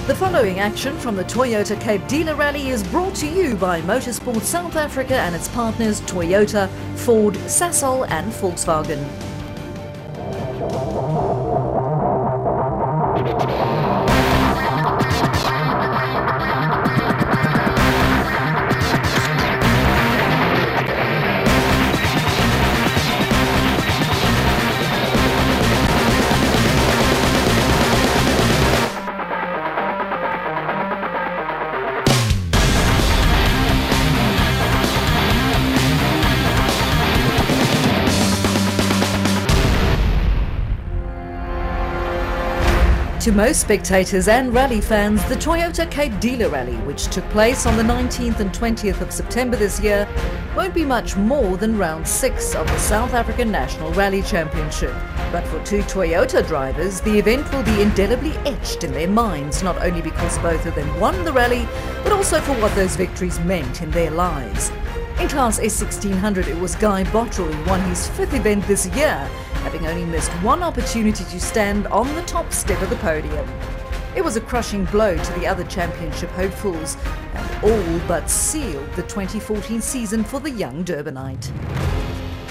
The following action from the Toyota Cape Dealer Rally is brought to you by Motorsport South Africa and its partners Toyota, Ford, Sasol and Volkswagen. To most spectators and rally fans, the Toyota Cape Dealer Rally, which took place on the 19th and 20th of September this year, won't be much more than round 6 of the South African National Rally Championship. But for two Toyota drivers, the event will be indelibly etched in their minds, not only because both of them won the rally, but also for what those victories meant in their lives. In Class S1600, it was Guy Bottrell who won his 5th event this year, having only missed one opportunity to stand on the top step of the podium. It was a crushing blow to the other championship hopefuls, and all but sealed the 2014 season for the young Durbanite.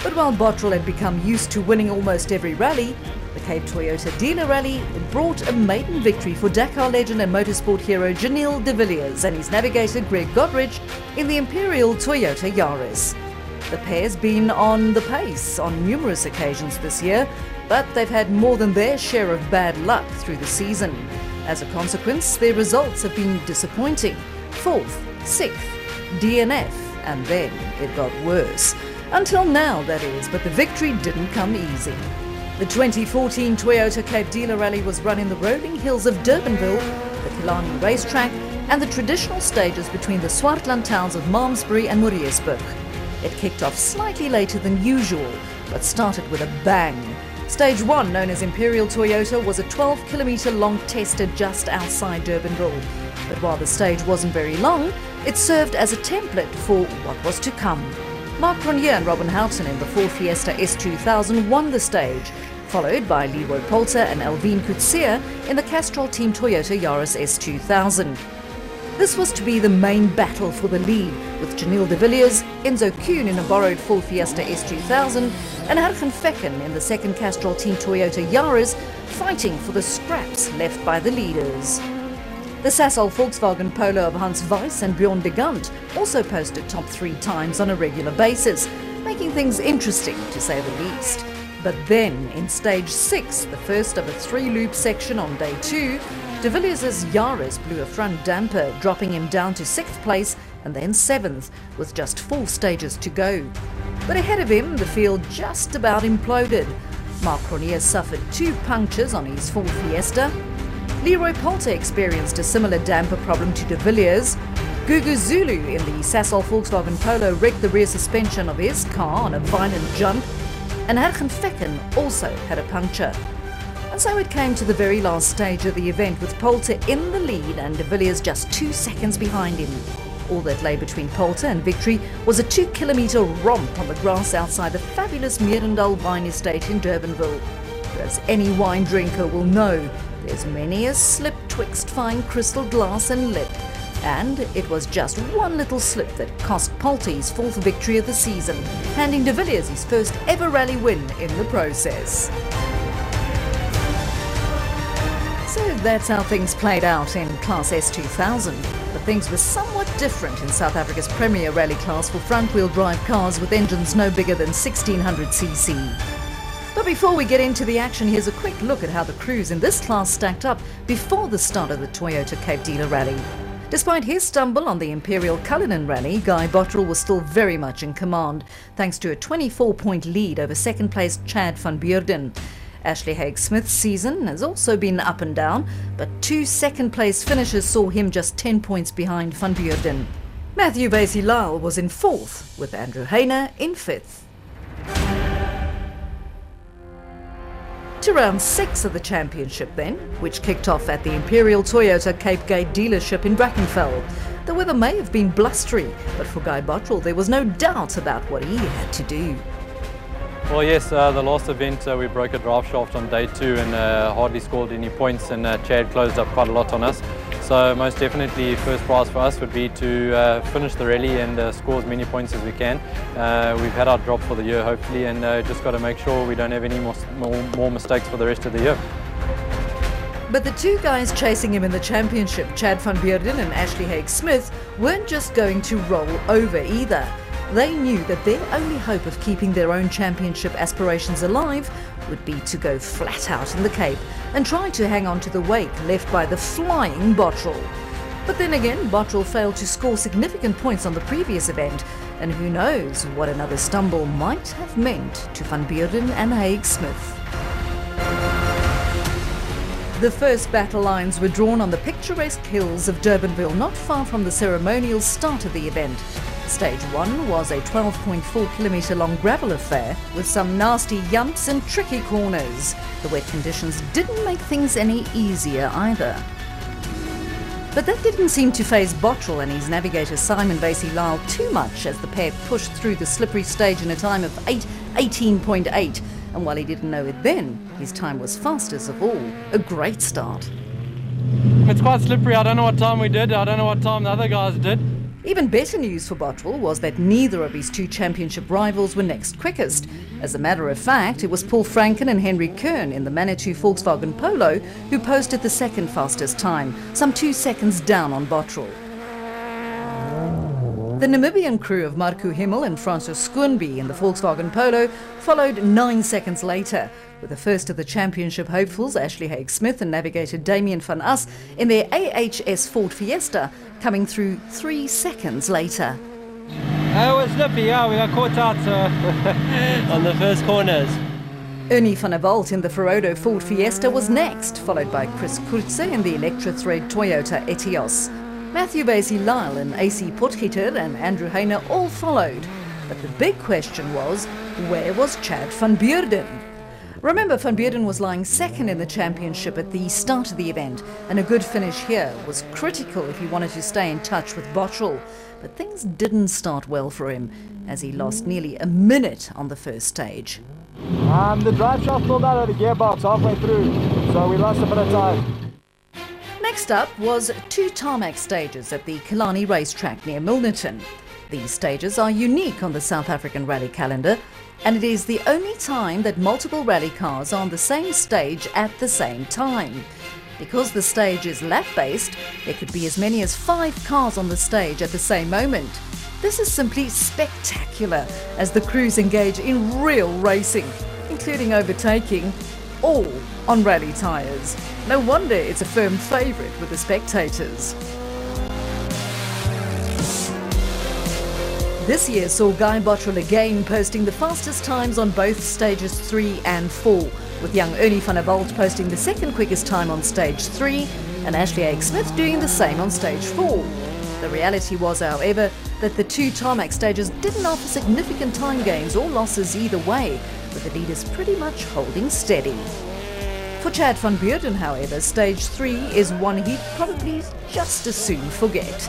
But while Bottrell had become used to winning almost every rally, the Cape Toyota Dealer Rally brought a maiden victory for Dakar legend and motorsport hero Janelle de Villiers and his navigator Greg Godrich in the Imperial Toyota Yaris. The pair's been on the pace on numerous occasions this year, but they've had more than their share of bad luck through the season. As a consequence, their results have been disappointing. 4th, 6th, DNF, and then it got worse. Until now, that is, but the victory didn't come easy. The 2014 Toyota Cape Dealer Rally was run in the rolling hills of Durbanville, the Killarney racetrack, and the traditional stages between the Swartland towns of Malmesbury and Moorreesburg. It kicked off slightly later than usual, but started with a bang. Stage 1, known as Imperial Toyota, was a 12-kilometre long tester just outside Durbanville. But while the stage wasn't very long, it served as a template for what was to come. Mark Cronje and Robin Houghton in the Ford Fiesta S2000 won the stage, followed by Leroy Poulter and Alvin Coetzee in the Castrol Team Toyota Yaris S2000. This was to be the main battle for the lead, with Janelle de Villiers, Enzo Kuhn in a borrowed Ford Fiesta S2000 and Hargen Fecken in the second Castrol Team Toyota Yaris fighting for the scraps left by the leaders. The Sasol Volkswagen Polo of Hans Weiss and Bjorn de Gant also posted top 3 times on a regular basis, making things interesting to say the least. But then, in Stage 6, the first of a 3-loop section on Day 2, de Villiers' Yaris blew a front damper, dropping him down to 6th place and then 7th, with just 4 stages to go. But ahead of him, the field just about imploded. Mark Cronje suffered 2 punctures on his Ford Fiesta. Leroy Poulter experienced a similar damper problem to de Villiers. Gugu Zulu in the Sasol Volkswagen Polo wrecked the rear suspension of his car on a violent jump, and Hargen Fecken also had a puncture. And so it came to the very last stage of the event, with Poulter in the lead and de Villiers just 2 seconds behind him. All that lay between Poulter and victory was a 2-kilometre romp on the grass outside the fabulous Meerendal wine estate in Durbanville. But as any wine drinker will know, there's many a slip twixt fine crystal glass and lip, and it was just one little slip that cost Poulter his 4th victory of the season, handing de Villiers his first ever rally win in the process. So that's how things played out in Class S2000, but things were somewhat different in South Africa's premier rally class for front-wheel drive cars with engines no bigger than 1600cc. But before we get into the action, here's a quick look at how the crews in this class stacked up before the start of the Toyota Cape Dealer Rally. Despite his stumble on the Imperial Cullinan Rally, Guy Bottrell was still very much in command, thanks to a 24-point lead over second-placed Chad van Beurden. Ashley Haig-Smith's season has also been up and down, but 2 second-place finishes saw him just 10 points behind van Beurden. Matthew Basie-Lyle was in 4th, with Andrew Hayner in 5th. To round 6 of the championship then, which kicked off at the Imperial Toyota Cape Gate dealership in Brackenfell. The weather may have been blustery, but for Guy Bottrell there was no doubt about what he had to do. Well, yes, the last event we broke a drive shaft on day 2 and hardly scored any points, and Chad closed up quite a lot on us. So most definitely first prize for us would be to finish the rally and score as many points as we can. We've had our drop for the year hopefully, and just got to make sure we don't have any more mistakes for the rest of the year. But the two guys chasing him in the championship, Chad van Beurden and Ashley Haig-Smith, weren't just going to roll over either. They knew that their only hope of keeping their own championship aspirations alive would be to go flat out in the Cape and try to hang on to the wake left by the flying Bottrell. But then again, Bottrell failed to score significant points on the previous event, and who knows what another stumble might have meant to van Beurden and Haig-Smith. The first battle lines were drawn on the picturesque hills of Durbanville, not far from the ceremonial start of the event. Stage 1 was a 12.4 kilometre long gravel affair with some nasty yumps and tricky corners. The wet conditions didn't make things any easier either. But that didn't seem to faze Bottrell and his navigator Simon Basie-Lyle too much as the pair pushed through the slippery stage in a time of 8:18.8. And while he didn't know it then, his time was fastest of all. A great start. It's quite slippery. I don't know what time we did. I don't know what time the other guys did. Even better news for Bottrell was that neither of his two championship rivals were next quickest. As a matter of fact, it was Paul Franken and Henry Kern in the Manitou Volkswagen Polo who posted the second fastest time, some 2 seconds down on Bottrell. The Namibian crew of Marco Himmel and Francis Schoonby in the Volkswagen Polo followed 9 seconds later, with the first of the championship hopefuls, Ashley Haig-Smith and navigator Damien van As, in their AHS Ford Fiesta, coming through 3 seconds later. It was slippy, yeah, we got caught out on the first corners. Ernie van der Walt in the Ferodo Ford Fiesta was next, followed by Chris Kurtze in the Electra Thread Toyota Etios. Matthew Basie-Lyle and AC Potgieter and Andrew Heine all followed. But the big question was, where was Chad van Beurden? Remember, van Beurden was lying second in the championship at the start of the event, and a good finish here was critical if he wanted to stay in touch with Bottrell. But things didn't start well for him, as he lost nearly a minute on the first stage. The drive shaft pulled out of the gearbox halfway through, so we lost a bit of time. Next up was 2 tarmac stages at the Killarney racetrack near Milnerton. These stages are unique on the South African rally calendar, and it is the only time that multiple rally cars are on the same stage at the same time. Because the stage is lap-based, there could be as many as 5 cars on the stage at the same moment. This is simply spectacular as the crews engage in real racing, including overtaking, all on rally tyres. No wonder it's a firm favourite with the spectators. This year saw Guy Bottrell again posting the fastest times on both stages 3 and 4, with young Ernie van der Walt posting the second quickest time on stage 3 and Ashley Haig-Smith doing the same on stage 4. The reality was, however, that the 2 tarmac stages didn't offer significant time gains or losses either way, with the leaders pretty much holding steady. For Chad van Beurden, however, stage 3 is one he'd probably just as soon forget.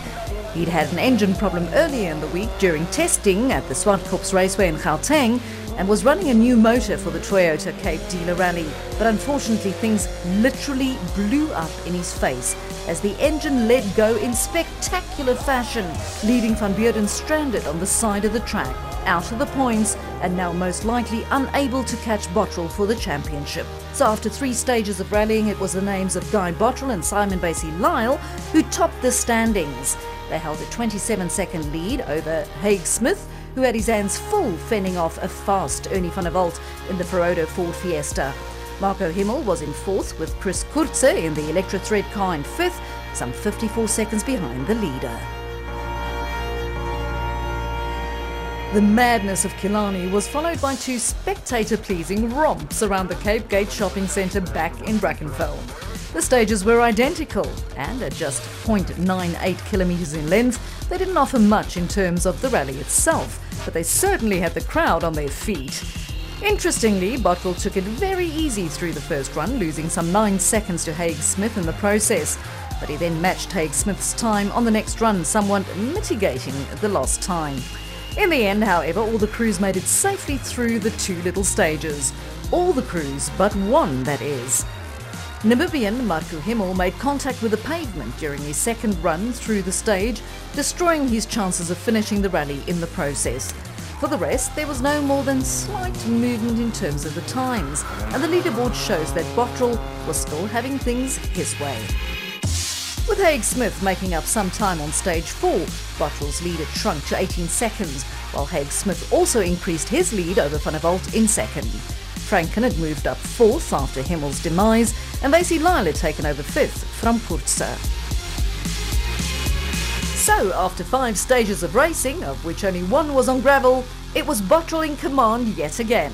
He'd had an engine problem earlier in the week during testing at the Swartkops Raceway in Gauteng and was running a new motor for the Toyota Cape Dealer Rally. But unfortunately, things literally blew up in his face as the engine let go in spectacular fashion, leaving van Beurden stranded on the side of the track, out of the points, and now most likely unable to catch Bottrell for the championship. So after 3 stages of rallying, it was the names of Guy Bottrell and Simon Basie-Lyle who topped the standings. They held a 27-second lead over Haig-Smith, who had his hands full fending off a fast Ernie van der Walt in the Ferodo Ford Fiesta. Marco Himmel was in 4th, with Chris Kurtze in the Electra Thread car in 5th, some 54 seconds behind the leader. The madness of Killarney was followed by 2 spectator-pleasing romps around the Cape Gate shopping centre back in Brackenfell. The stages were identical, and at just 0.98 kilometres in length, they didn't offer much in terms of the rally itself, but they certainly had the crowd on their feet. Interestingly, Bottrell took it very easy through the first run, losing some 9 seconds to Haig-Smith in the process, but he then matched Haig-Smith's time on the next run, somewhat mitigating the lost time. In the end, however, all the crews made it safely through the 2 little stages. All the crews but one, that is. Namibian Marco Himmel made contact with the pavement during his second run through the stage, destroying his chances of finishing the rally in the process. For the rest, there was no more than slight movement in terms of the times, and the leaderboard shows that Bottrell was still having things his way. With Haig Smith making up some time on stage 4, Bottrell's lead had shrunk to 18 seconds, while Haig Smith also increased his lead over Van der Walt in second. Franken had moved up 4th after Himmel's demise, and Vasey Lyle had taken over 5th from Kurzer. So, after 5 stages of racing, of which only 1 was on gravel, it was Bottrell in command yet again.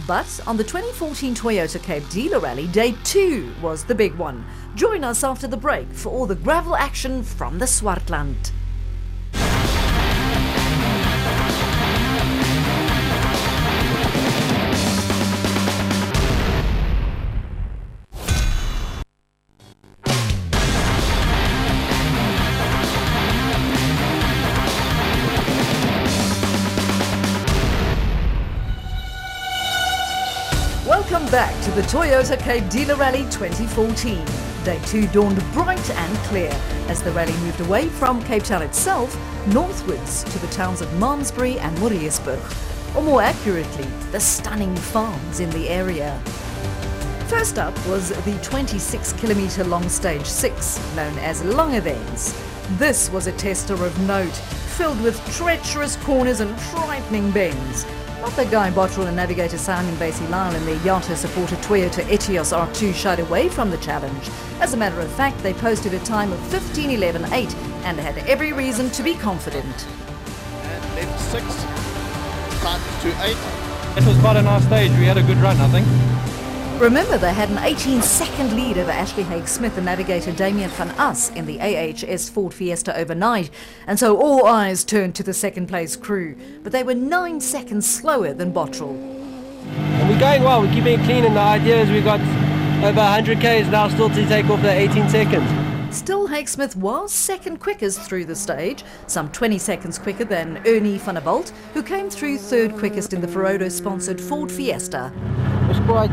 But on the 2014 Toyota Cape Dealer Rally, Day 2 was the big one. Join us after the break for all the gravel action from the Swartland. Welcome back to the Toyota Cape Dealer Rally 2014. Day 2 dawned bright and clear as the rally moved away from Cape Town itself, northwards to the towns of Malmesbury and Maritzburg, or more accurately, the stunning farms in the area. First up was the 26-kilometre long stage 6, known as Langeweens. This was a tester of note, filled with treacherous corners and frightening bends. Not that Guy Bottrell and navigator Simon Vasey Lyle and their Yata-supported Toyota Etios R2 shied away from the challenge. As a matter of fact, they posted a time of 15:11.8 and had every reason to be confident. And then 6, time to 8. It was quite a nice stage. We had a good run, I think. Remember, they had an 18-second lead over Ashley Haig Smith and navigator Damien van As in the AHS Ford Fiesta overnight, and so all eyes turned to the second-place crew. But they were 9 seconds slower than Bottrell. And we're going well. We're keeping it clean, and the idea is we've got over 100 Ks now still to take off the 18 seconds. Still, Haig Smith was second quickest through the stage, some 20 seconds quicker than Ernie van der Walt, who came through third quickest in the Ferodo-sponsored Ford Fiesta. It was quite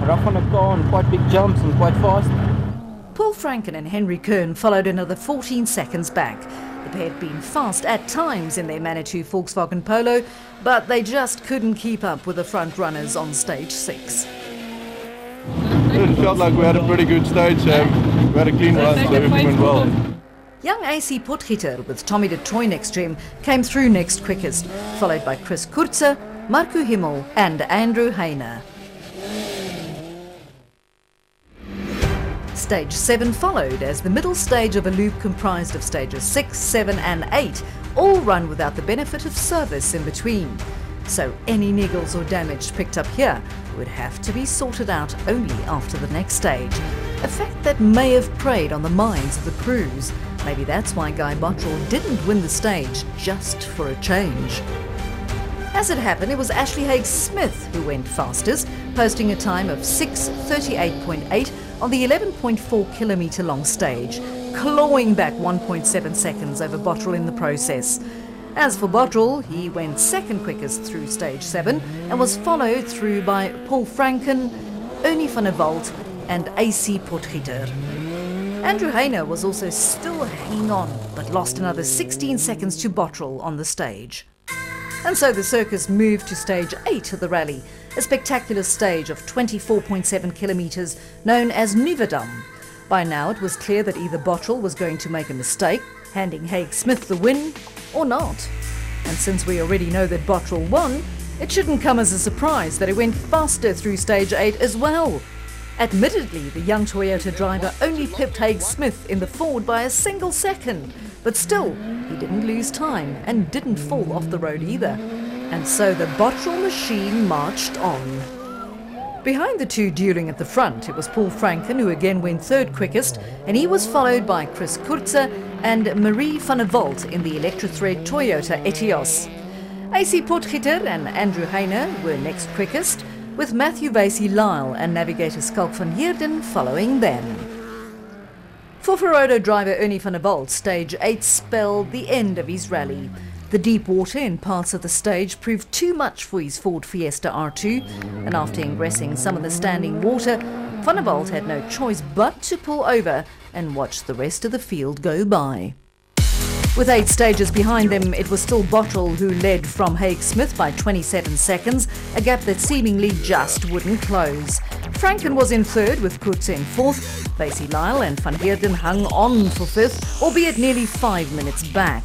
rough on the car and quite big jumps and quite fast. Paul Franken and Henry Kern followed another 14 seconds back. The pair had been fast at times in their Manitou Volkswagen Polo, but they just couldn't keep up with the front runners on stage 6. It felt like we had a pretty good stage. We had a clean run, so everything went well. Young AC Potgieter with Tommy de Toy next to him came through next quickest, followed by Chris Kurzer, Marco Himmel and Andrew Heiner. Stage 7 followed as the middle stage of a loop comprised of stages 6, 7 and 8, all run without the benefit of service in between. So any niggles or damage picked up here would have to be sorted out only after the next stage. A fact that may have preyed on the minds of the crews. Maybe that's why Guy Bottrell didn't win the stage just for a change. As it happened, it was Ashley Haig Smith who went fastest, posting a time of 6:38.8 on the 11.4 kilometre long stage, clawing back 1.7 seconds over Bottrell in the process. As for Bottrell, he went second quickest through stage 7 and was followed through by Paul Franken, Ernie van der Walt and AC Potgieter. Andrew Heiner was also still hanging on, but lost another 16 seconds to Bottrell on the stage. And so the circus moved to stage 8 of the rally, a spectacular stage of 24.7 kilometres known as Nieuwedam. By now it was clear that either Bottrell was going to make a mistake, handing Haig Smith the win, or not. And since we already know that Bottrell won, it shouldn't come as a surprise that he went faster through stage 8 as well. Admittedly, the young Toyota driver only pipped Haig Smith in the Ford by a single second, but still, he didn't lose time and didn't fall off the road either. And so the Bottrell machine marched on. Behind the two dueling at the front, it was Paul Franken who again went third quickest, and he was followed by Chris Kurzer and Marie van der Walt in the Electrothread Toyota Etios. AC Potgieter and Andrew Heiner were next quickest, with Matthew Vasey Lyle and navigator Skalk van Heerden following them. For Ferodo driver Ernie van der Walt, stage 8 spelled the end of his rally. The deep water in parts of the stage proved too much for his Ford Fiesta R2, and after ingressing some of the standing water, Van der Walt had no choice but to pull over and watch the rest of the field go by. With 8 stages behind them, it was still Bottrell who led from Haig Smith by 27 seconds, a gap that seemingly just wouldn't close. Franken was in third with Kurtz in fourth. Vasey Lyle and Van Beerden hung on for fifth, albeit nearly 5 minutes back.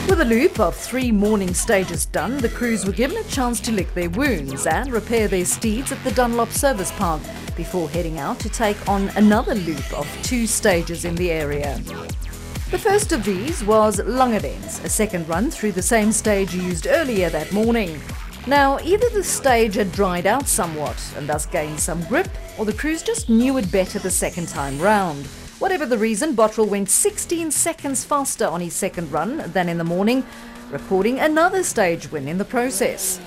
With a loop of 3 morning stages done, the crews were given a chance to lick their wounds and repair their steeds at the Dunlop Service Park before heading out to take on another loop of 2 stages in the area. The first of these was Langerens, a second run through the same stage used earlier that morning. Now, either the stage had dried out somewhat and thus gained some grip, or the crews just knew it better the second time round. Whatever the reason, Bottrell went 16 seconds faster on his second run than in the morning, recording another stage win in the process.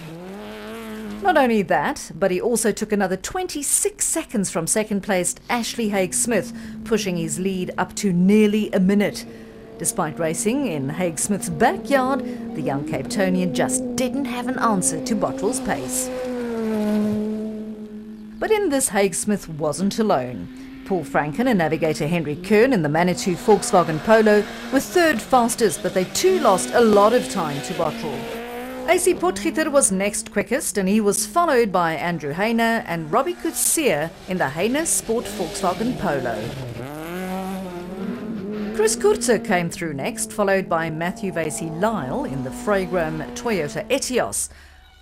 Not only that, but he also took another 26 seconds from second-placed Ashley Haig Smith, pushing his lead up to nearly a minute. Despite racing in Haig Smith's backyard, the young Cape Townian just didn't have an answer to Bottrell's pace. But in this, Haig Smith wasn't alone. Paul Franken and navigator Henry Kern in the Manitou Volkswagen Polo were third fastest, but they too lost a lot of time to Bottrell. AC Potgieter was next quickest, and he was followed by Andrew Heine and Robbie Coetzee in the Heine Sport Volkswagen Polo. Chris Kurtze came through next, followed by Matthew Vasey Lyle in the Fragram Toyota Etios.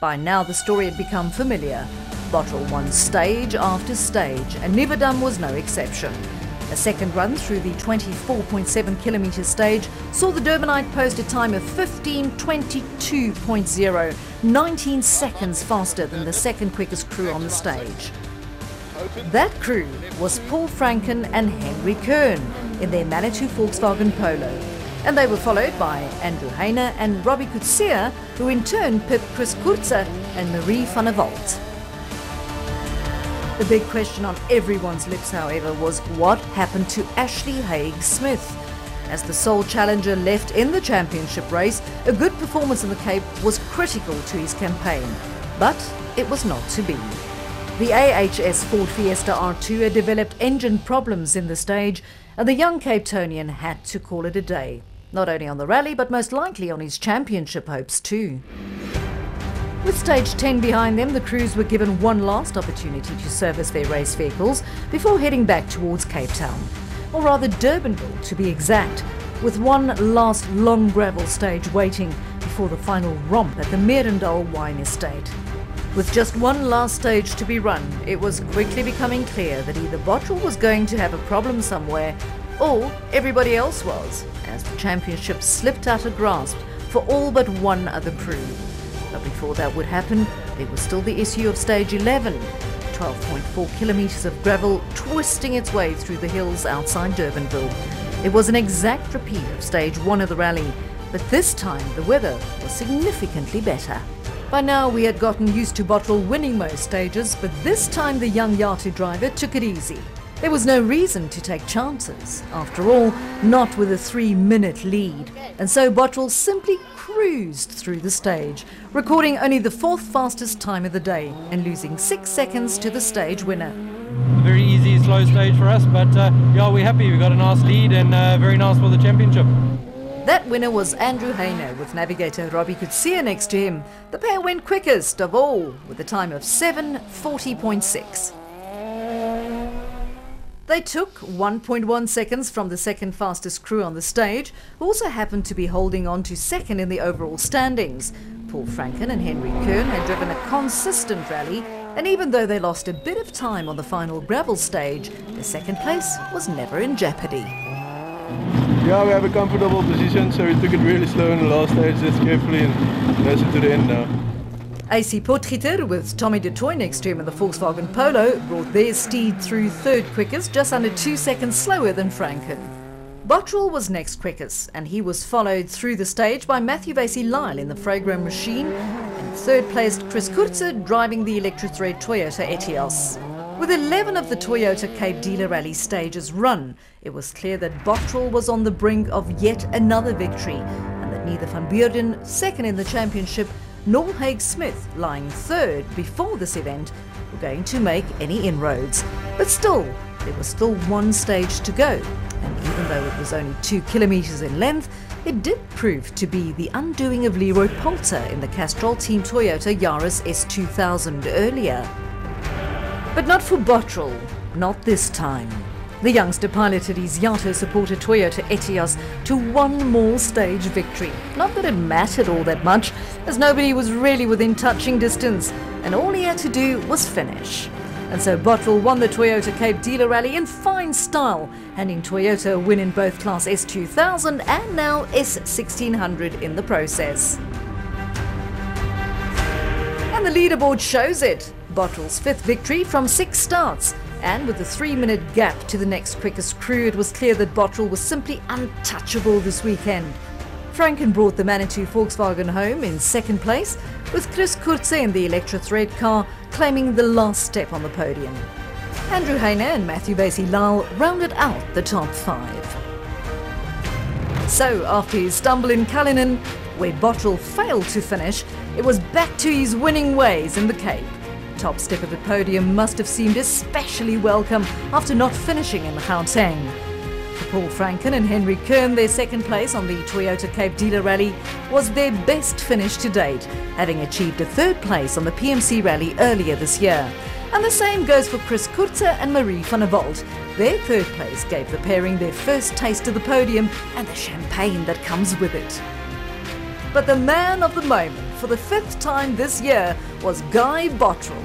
By now the story had become familiar. Bottrell won stage after stage, and Niverdam was no exception. A second run through the 24.7 kilometre stage saw the Durbanite post a time of 15:22.0, 19 seconds faster than the second quickest crew on the stage. That crew was Paul Franken and Henry Kern in their Manitou Volkswagen Polo, and they were followed by Andrew Heine and Robbie Coetzee, who in turn pipped Chris Kurtze and Marie van der Walt. The big question on everyone's lips, however, was what happened to Ashley Haig Smith? As the sole challenger left in the championship race, a good performance in the Cape was critical to his campaign, but it was not to be. The AHS Ford Fiesta R2 had developed engine problems in the stage, and the young Cape Townian had to call it a day. Not only on the rally, but most likely on his championship hopes too. With stage 10 behind them, the crews were given one last opportunity to service their race vehicles before heading back towards Cape Town, or rather Durbanville to be exact, with one last long gravel stage waiting before the final romp at the Merendal Wine Estate. With just one last stage to be run, it was quickly becoming clear that either Bottrell was going to have a problem somewhere, or everybody else was, as the championship slipped out of grasp for all but one other crew. But before that would happen, there was still the issue of stage 11, 12.4 kilometres of gravel twisting its way through the hills outside Durbanville. It was an exact repeat of stage 1 of the rally, but this time the weather was significantly better. By now we had gotten used to Bottrell winning most stages, but this time the young Yatu driver took it easy. There was no reason to take chances, after all, not with a 3-minute lead, and so Bottrell simply cruised through the stage, recording only the 4th fastest time of the day and losing 6 seconds to the stage winner. A very easy, slow stage for us, but yeah, we're happy. We got a nice lead and very nice for the championship. That winner was Andrew Heine, with navigator Robbie Coetzee next to him. The pair went quickest of all, with a time of 7:40.6. They took 1.1 seconds from the second fastest crew on the stage, who also happened to be holding on to second in the overall standings. Paul Franken and Henry Kern had driven a consistent rally, and even though they lost a bit of time on the final gravel stage, the second place was never in jeopardy. Yeah, we have a comfortable position, so we took it really slow in the last stage, just carefully, and that's it to the end now. AC Potgieter, with Tommy de Toy next to him in the Volkswagen Polo, brought their steed through third quickest, just under 2 seconds slower than Franken. Bottrell was next quickest, and he was followed through the stage by Matthew Vasey Lyle in the Fragram machine, and third placed Chris Kurtze driving the Electrothread Toyota Etios. With 11 of the Toyota Cape Dealer Rally stages run, it was clear that Bottrell was on the brink of yet another victory, and that neither Van Beerden, second in the championship, nor Haig Smith, lying third before this event, were going to make any inroads. But still, there was still one stage to go, and even though it was only 2 kilometres in length, it did prove to be the undoing of Leroy Poulter in the Castrol Team Toyota Yaris S2000 earlier. But not for Bottrell, not this time. The youngster piloted his Yato-supported Toyota Etios to one more stage victory. Not that it mattered all that much, as nobody was really within touching distance, and all he had to do was finish. And so Bottrell won the Toyota Cape Dealer Rally in fine style, handing Toyota a win in both Class S2000 and now S1600 in the process. And the leaderboard shows it. Bottrell's 5th victory from 6 starts. And with a 3-minute gap to the next quickest crew, it was clear that Bottrell was simply untouchable this weekend. Franken brought the Manitou Volkswagen home in 2nd place, with Chris Kurze in the Electra Thread car claiming the last step on the podium. Andrew Hayner and Matthew Basie-Lyle rounded out the top 5. So after his stumble in Cullinan, where Bottrell failed to finish, it was back to his winning ways in the Cape. Top step of the podium must have seemed especially welcome after not finishing in Gauteng. For Paul Franken and Henry Kern, their 2nd place on the Toyota Cape Dealer Rally was their best finish to date, having achieved a 3rd place on the PMC Rally earlier this year. And the same goes for Chris Kurze and Marie van der Walt. Their 3rd place gave the pairing their first taste of the podium and the champagne that comes with it. But the man of the moment for the 5th time this year was Guy Bottrell.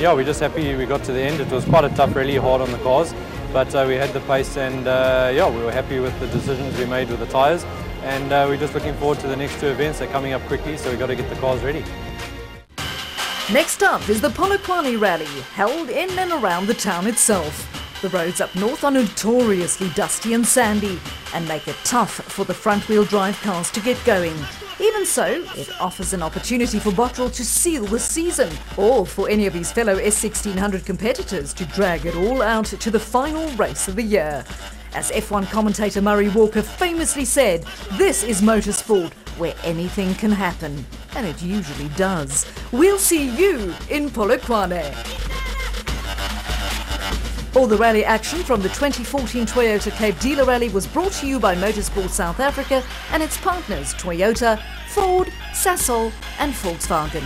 Yeah, we're just happy we got to the end. It was quite a tough rally, hard on the cars, but we had the pace, and yeah, we were happy with the decisions we made with the tyres, and we're just looking forward to the next 2 events. They're coming up quickly, so we've got to get the cars ready. Next up is the Polokwane Rally, held in and around the town itself. The roads up north are notoriously dusty and sandy and make it tough for the front-wheel drive cars to get going. Even so, it offers an opportunity for Bottrell to seal the season, or for any of his fellow S1600 competitors to drag it all out to the final race of the year. As F1 commentator Murray Walker famously said, this is motorsport where anything can happen. And it usually does. We'll see you in Polokwane. All the rally action from the 2014 Toyota Cape Dealer Rally was brought to you by Motorsport South Africa and its partners Toyota, Ford, Sasol and Volkswagen.